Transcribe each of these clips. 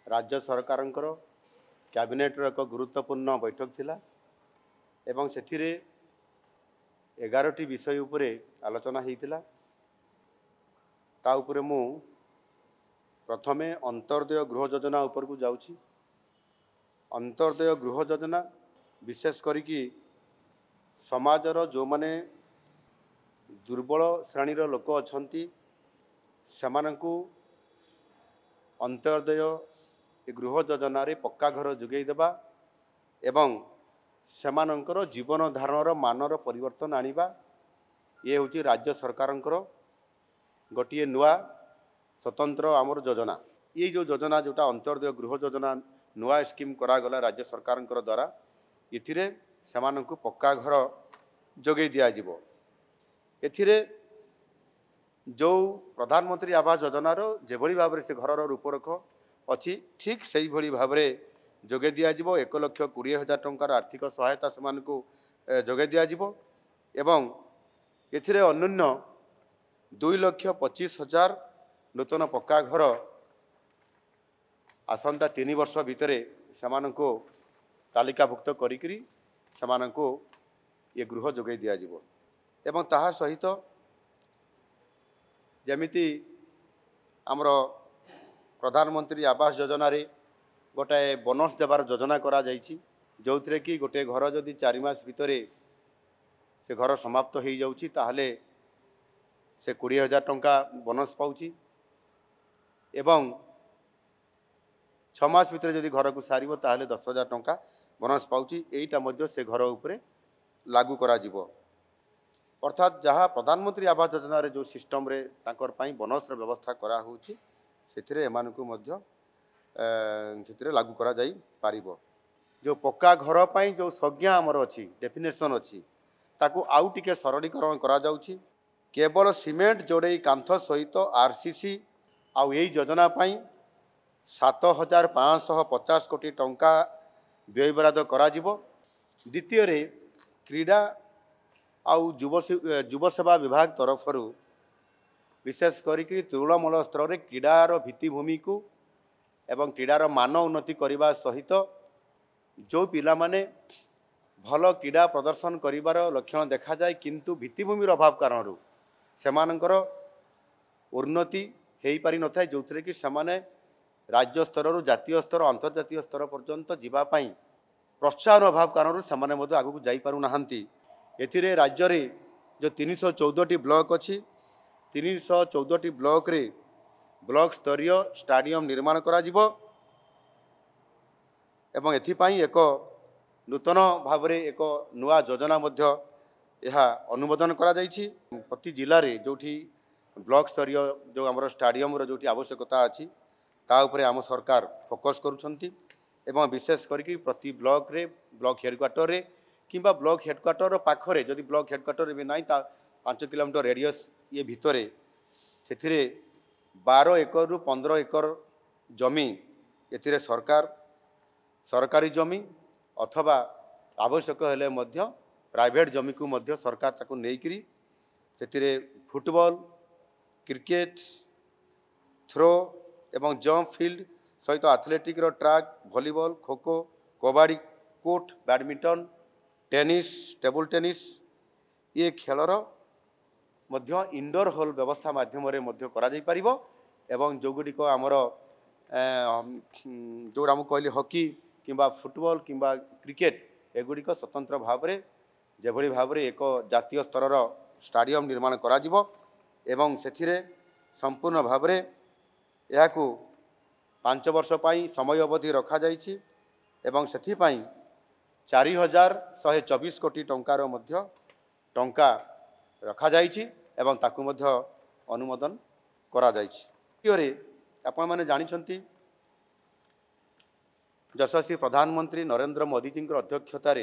राज्य सरकारଙ୍କର କ୍ୟାବିନେଟ୍ର ଏକ ଗୁରୁତ୍ୱପୂର୍ଣ୍ଣ ବୈଠକ ଥିଲା ଏବଂ ସେଥିରେ 11ଟି ବିଷୟ ଉପରେ ଆଲୋଚନା ହୋଇଥିଲା। ତା ଉପରେ ମୁଁ ପ୍ରଥମେ ଅନ୍ତର୍ଦୟ ଗୃହ ଯୋଜନା ଉପରକୁ ଯାଉଛି। ଅନ୍ତର୍ଦୟ ଗୃହ ଯୋଜନା ବିଶେଷ କରିକି ସମାଜର ଯେଉଁମାନେ ଦୁର୍ବଳ ଶ୍ରେଣୀର ଲୋକ ଅଛନ୍ତି ସେମାନଙ୍କୁ ଅନ୍ତର୍ଦୟ ଗୃହ ଯୋଜନାରେ ପକ୍କା ଘର ଯୋଗାଇ ଦେବା ଏବଂ ସେମାନଙ୍କର ଜୀବନ ଧାରଣର ମାନର ପରିବର୍ତ୍ତନ ଆଣିବା ଏ ହେଉଛି ରାଜ୍ୟ ସରକାରଙ୍କର ଗୋଟିଏ ନୂଆ ସ୍ୱତନ୍ତ୍ର ଆମର ଯୋଜନା। ये जो योजना जोटा अंत्योदय गृह योजना नुआ स्कीम करागला राज्य सरकारଙ୍କର द्वारा एथिरे सेमानंकु पक्का घर जोगै दिया जिवो। एथिरे जो प्रधानमंत्री आवास योजनार जेभଳି भाबरे से घरर रूपरेख अछि ठीक सेही भଳି भाबरे जोगै दिया जिवो। 1,20,000 टंकार आर्थिक सहायता सेमानंकु जोगै दिया जिवो एवं एथिरे अन्य 2,25,000 नूतन पक्का घर आसंता 3 वर्ष भितर सेमानंकु तालिकाभुक्त करिकरी सेमानंकु ये गृह जोगै दिया जिवो एवं ताहा सहित जेमिति आमर प्रधानमंत्री आवास योजना रे गोटाए बोनस देवार योजना करा जाइछि जो थरे कि गोटे घर जदि 4 मास भितर से घर समाप्त हो जाउछि ताहले से 20,000 टंका बोनस पाउछि एवं 6 मास भितर जदि घर को सारिबो ताहले 10,000 टंका बोनस पाउछि। एइटा मध्य से घर उपरे लागू करा जिवो। अर्थात जहाँ प्रधानमंत्री आवास योजना रे जो सिस्टम रे ताकर पई बोनस रे व्यवस्था करा होउछि सेथिरे एमानकु मध्य सेथिरे लागू करा जाई पारिबो। जो पक्का घर पई जो संज्ञा हमर अछि डेफिनेशन अछि ताकू आउ टिके सरलीकरण करा जाउछि। केवल सीमेंट जोड़े कांथ सहित आरसीसी आउ एई योजना पई 7,550 कोटी टंका व्यय बराद करा जिवो। द्वितीय रे क्रीडा आउ युव सेवा विभाग तरफ विशेष करिकरी तृणमूल स्तर रे क्रीडार भित्तिभूमि को एवं क्रीडार मान उन्नति करने सहित जो पिला माने भल क्रीडा प्रदर्शन करिवार लक्षण देखा जाए किंतु भित्तिभूमिर अभाव कारण सेमानंकर उन्नति हेई पारि न थाए जो थरे कि सेमाने राज्य स्तर जातीय स्तर अंतर्जातीय स्तर पर्यंत जीवाई प्रोत्साहन अभाव कारण सेमाने मध्य आगु जाई पारु नाहंती। एथिरे राज्य रे जो 314टी ब्लॉक अच्छी 314टी ब्लॉक रे ब्लॉक स्तरीय स्टाडियम निर्माण करा जिवो एवं एथिपाई एक नूतन भावरे एक नुआ योजना मध्य यह अनुमोदन करा जाइछि। प्रति जिले में जोठी ब्लॉक स्तरीय जो आम स्टाडियम जो आवश्यकता अच्छी ता उपरे आम सरकार फोकस करुछंती एवं विशेष करके प्रति ब्लॉक रे ब्लॉक हेडक्वार्टर रे किंबा ब्लॉक हेडक्वार्टर पाखरे जदि ब्लॉक हेडक्वार्टर भी नहीं 5 किलोमीटर रेडियस ये भितर से 12 एकर रु 15 एकर जमी एथिरे सरकारी जमी अथवा आवश्यक हेले मध्य प्राइवेट जमी को मध्य सरकार ताको नेइकरी सेथिरे फुटबॉल क्रिकेट थ्रो एवं जंप फील्ड सहित एथलेटिक रो track volleyball kho kho kabaddi court badminton tennis table tennis ये खेलर मध्य इंडोर हॉल व्यवस्था माध्यम रे मध्य करा जाई परिबो एवं जो गुडी को आमर जो आम कहली हॉकी किंबा फुटबॉल किंबा क्रिकेट एगुड़िक स्वतंत्र भाव में जेभली भाव में एक जातीय स्तर स्टाडियम निर्माण करा जिवो एवं सेथिरे संपूर्ण भाव में यह 5 वर्ष पाई समय अवधि रखा जाइछि एवं सेथिपाई 4,124 कोटी टंकार मध्य टंका रखा जाइछि एवं ताकु मध्य अनुमोदन करा जाइछि। द्वितीय आपण माने जानिछंती यशस्वी प्रधानमंत्री नरेंद्र मोदी जी अध्यक्षतार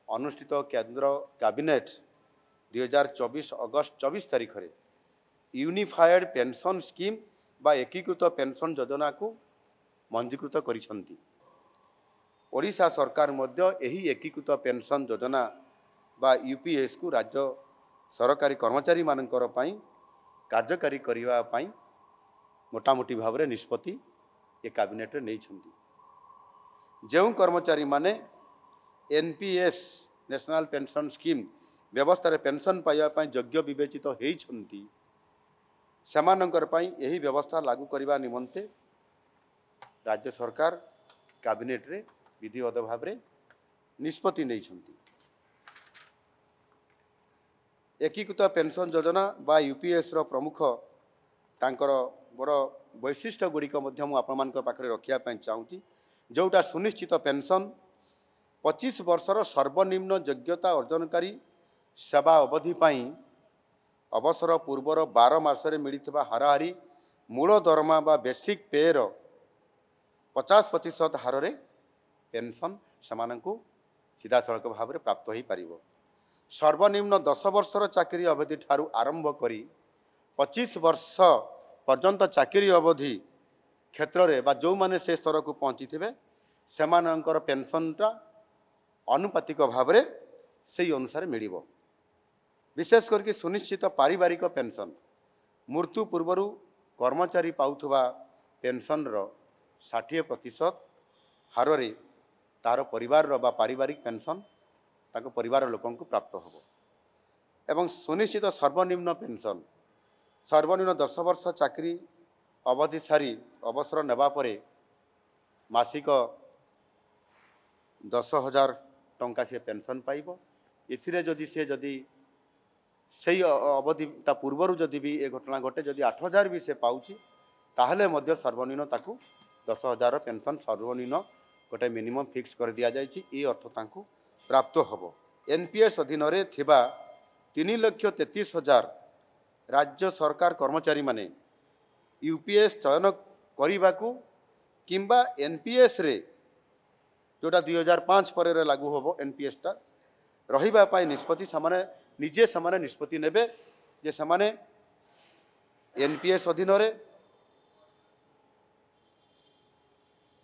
अनुष्ठित केंद्र कैबिनेट 2024 अगस्त 24 तारीख में यूनिफाइड पेंशन स्कीम बा एकीकृत पेंशन योजना को मंजीकृत करिसंती। ओडिशा सरकार मध्य एही एकीकृत पेंशन योजना बा यूपीएस को राज्य सरकारी कर्मचारी मानकर पई कार्यकारी करिवा पई मोटामोटी भाव में निष्पत्ति ये कैबिनेट रे नहीं छंदी जो कर्मचारी माने एनपीएस नेशनल पेंशन स्कीम व्यवस्था रे पेंशन पाइबा योग्य विवेचित होती सेमानंकर पई यही व्यवस्था लागू करने निमंते राज्य सरकार कैबिनेट रे विधिवत भाव रे निष्पत्ति नहीं छंती। एकीकृत पेंशन योजना बा यूपीएस रो प्रमुख तांकर बड़ वैशिष्ट्य गुड़िक पाखे रखापी चाहूँगी जोटा सुनिश्चित पेंशन 25 वर्षर सर्वनिम्न योग्यता अर्जनकारी सेवा अवधि पाई अवसर पूर्वर 12 मासरे मिलता हाराहारी मूल दरमा बा बेसिक पेर 50% हार रे पेंशन सेमानंकु सीधा सड़क भाव में प्राप्त हो पार। सर्वनिम्न 10 वर्षर चाकरी अवधि ठारू आरंभ करी 25 वर्ष पर्यंत चाकरी अवधि क्षेत्र में बा जो माने से स्तर को पहुँची थे सेमानंकर पेंशनटा अनुपातिक भाव में से अनुसार मिल विशेष करके सुनिश्चित पारिवारिक पेंशन मृत्यु पूर्वर कर्मचारी पाउथुबा पेंशन 60% हार रे तार परिवार बा पारिवारिक पेंशन ताको परिवार लोकों को प्राप्त हो एवं सुनिश्चित सर्वनिम्न पेंशन सर्वनिम्न 10 वर्ष चाकरी अवधि सारी अवसर नेबा परे मासिक 10,000 टंका से पेंशन पाइब। इथिरे जदि से जदि सही अवधि ता पूर्वर जदि भी ए घटना घटे जदि 8,000 भी से पाउची ताहले मध्य सर्वनिम्न ताकू 10,000 पेंशन सर्वनिम्न गोटे मिनिमम फिक्स कर दिया जायछि ए अर्थ ताकू प्राप्त होबो। एनपीएस अधीन रे थिबा 3,33,000 राज्य सरकार कर्मचारी माने यूपीएस चयन करने को किंबा एनपीएस रे जोटा 2005 पर लागू होबो एनपीएस टा रहिबा पाई निष्पत्ति सामाने निजे सामाने निष्पत्ति नेबे जे सामाने एनपीएस अधीन रे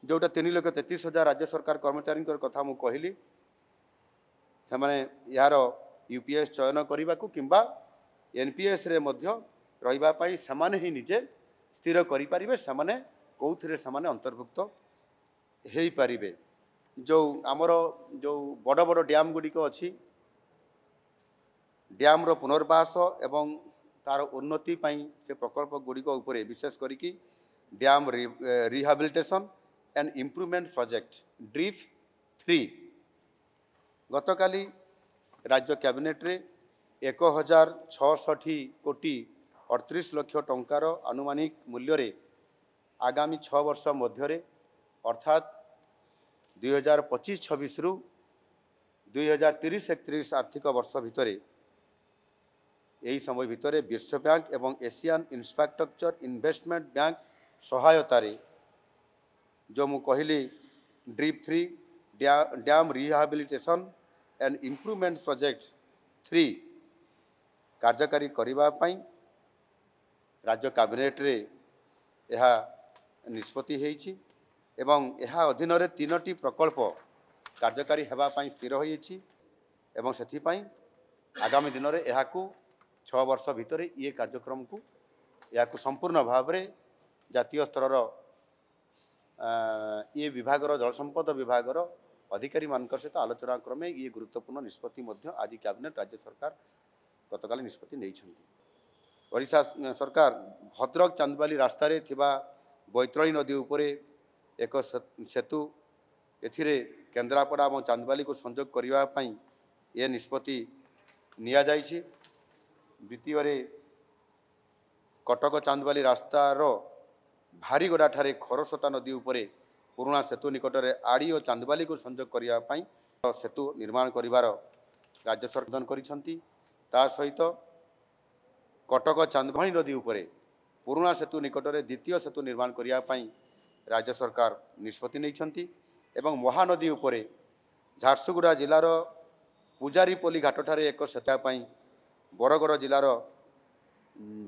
जोटा 3,33,000 राज्य सरकार कर्मचारी कथा मु कहली से यार यूपीएस चयन करने को किंबा एनपीएस रे मध्य रहिबा पाई सामाने ही निजे स्थिर करि परिबे सामाने कोउथिरे सामाने अंतर्भुक्त हेई परिबे। जो आमर जो बड़ बड़ डैम गुड़िक अच्छी डैम रो पुनर्वास एवं तार उन्नति पाई से प्रकल्प गुड़िक उपरे विशेष करिकी dam rehabilitation and improvement project DRIP 3 गतकाली राज्य कैबिनेट रे 1,066 कोटी 38 लाख टंकार आनुमानिक मूल्य रे आगामी 6 वर्ष मध्य अर्थात 2025-26 रु 2030-31 आर्थिक वर्ष भितर यही समय भितर विश्व बैंक एवं एशियन इंफ्रास्ट्रक्चर इन्वेस्टमेंट बैंक सहायता रे जो मु कहली drip 3 dam rehabilitation and improvement project 3 कार्यकारी करिबा पई राज्य कैबिनेट रे यह निष्पत्ति हेछि एवं यह अधीन रे 3टी प्रकल्प कार्यकारी हेबा पई स्थिर होइछि एवं सेथि पई आगामी दिन रे यहाकू 6 वर्ष भितर ये कार्यक्रम को या संपूर्ण भाव में जातीय स्तर ये विभाग जल संपद विभाग अधिकारी मान सहित आलोचना क्रमे ये गुरुत्वपूर्ण निष्पत्ति आज कैबिनेट राज्य सरकार गतकाली निष्पत्ति नहीं। ओडिशा सरकार भद्रक चांदबाली रास्तार बैतरणी नदी उपरे एक सेतु एथिरे केन्द्रापड़ा और चांदबाली को संजोग करने ये निष्पत्ति निया जाइछि। द्वितीय कटक चांदबाली रास्तार भारीगड़ा ठारे खरस्रोता नदी उपरे पुराणा सेतु निकट में आड़ी और चांदबाली को संजोग करने सेतु निर्माण करिवार राज्य सरकार करिसंती। ता सहित कटक चांदबाली नदी उपरे पुराणा सेतु निकट में द्वितीय सेतु निर्माण करने राज्य सरकार निष्पत्ति नहीं एवं महानदी उपरे झारसुगुड़ा जिलार पूजारीपल्ली घाट ठारे एक सेतु बरगड़ जिलार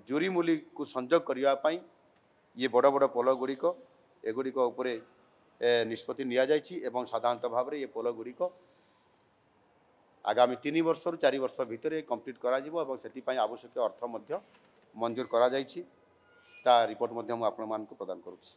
जुरीमूली को संजोग करने ये बड़ बड़ पोल गुड़िक एगुड़िक उपरे निष्पत्ति निया जाइछि एवं साधारणतः भाव में ये पोल गुड़िक आगामी 3 वर्ष रु 4 वर्ष भितर कंप्लीट करा जिवो एवं सेति आवश्यक अर्थ मंजूर करा जाइछि। ता रिपोर्ट आपण मानक प्रदान करूछि।